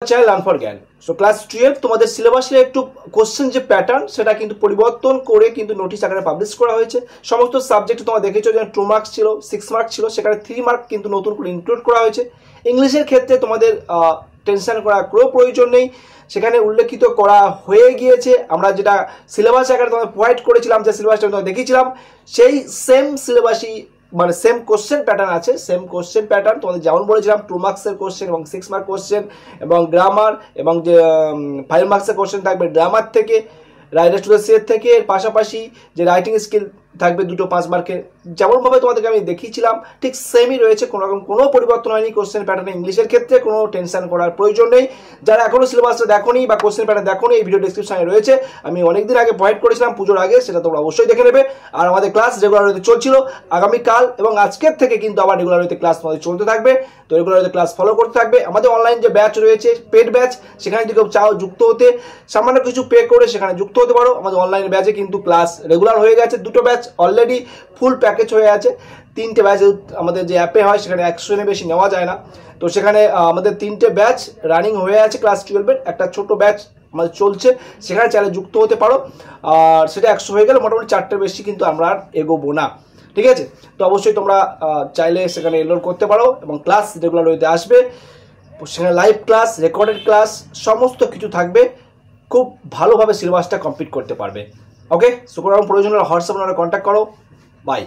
Channel learn for জ্ঞান। So class 12 তোমাদের সিলেবাসে একটু কোশ্চেন যে প্যাটার্ন সেটা কিন্তু পরিবর্তন করে কিন্তু নোটিশ আকারে পাবলিশ করা হয়েছে। সমস্ত সাবজেক্ট তোমরা দেখেছো যেমন 2 মার্কস ছিল, 6 মার্ক ছিল, সেখানে 3 মার্ক কিন্তু নতুন করে ইনক্লুড করা হয়েছে। ইংলিশের ক্ষেত্রে তোমাদের টেনশন করার কোনো প্রয়োজন নেই, সেখানে উল্লেখিত করা হয়ে গিয়েছে। আমরা যেটা সিলেবাস আকারে তোমাদের প্রোভাইড করেছিলাম, যে সিলেবাসটা তোমাদের দেখিয়েছিলাম, সেই সেম সিলেবাসই মানে সেম কোশ্চেন প্যাটার্ন আছে। সেম কোশ্চেন প্যাটার্ন তোমাদের যেমন বলেছিলাম 2 মার্কসের কোশ্চেন এবং 6 মার্ক কোশ্চেন এবং গ্রামার এবং যে 5 মার্কসের কোশ্চেন থাকবে গ্রামার থেকে, রাইটার্স টু দ্য সি এর থেকে। এর পাশাপাশি যে রাইটিং স্কিল থাকবে 2 5 মার্কের, যেমনভাবে তোমাদেরকে আমি দেখিয়েছিলাম ঠিক সেমই রয়েছে, কোনো রকম কোনো পরিবর্তন হয়নি কোশ্চেন প্যাটার্নে। ইংলিশের ক্ষেত্রে কোনো টেনশন করার প্রয়োজন নেই। যারা এখনও সিলেবাসটা দেখোনি বা কোশ্চেন প্যাটার্ন দেখোনি, এই ভিডিও ডিসক্রিপশনে রয়েছে, আমি অনেকদিন আগে প্রোভাইড করেছিলাম পুজোর আগে, সেটা তোমরা অবশ্যই দেখে নেবে। আর আমাদের ক্লাস রেগুলার হতে চলছিল, আগামীকাল এবং আজকের থেকে কিন্তু আবার রেগুলার হতে ক্লাস তোমাদের চলতে থাকবে। তো রেগুলার হতে ক্লাস ফলো করতে থাকবে। আমাদের অনলাইন যে ব্যাচ রয়েছে পেড ব্যাচ, সেখানে যদি কেউ চাও যুক্ত হতে, সামান্য কিছু পে করে সেখানে যুক্ত হতে পারো। আমাদের অনলাইন ব্যাচে কিন্তু ক্লাস রেগুলার হয়ে গেছে, 2টো ব্যাচ অলরেডি ফুল প্যাকেজ হয়ে আছে। 3টে ব্যাচ আমাদের যে অ্যাপে হয় সেখানে 100 জনের বেশি নেওয়া যায় না, তো সেখানে আমাদের 3টে ব্যাচ রানিং হয়ে আছে। ক্লাস 12-এর একটা ছোট ব্যাচ আমাদের চলছে, সেখানে চাইলে যুক্ত হতে পারো। আর সেটা 100 হয়ে গেলে মোটামুটি 4টের বেশি কিন্তু আমরা আর এগোবো না, ঠিক আছে? তো অবশ্যই তোমরা চাইলে সেখানে এনরোল করতে পারো এবং ক্লাস রেগুলার হতে আসবে। সেখানে লাইভ ক্লাস, রেকর্ডেড ক্লাস সমস্ত কিছু থাকবে, খুব ভালোভাবে সিলেবাসটা কমপ্লিট করতে পারবে। ওকে, সো কোনো প্রয়োজন হলে হোয়াটসঅ্যাপ নাম্বারে কন্ট্যাক্ট করো। বাই।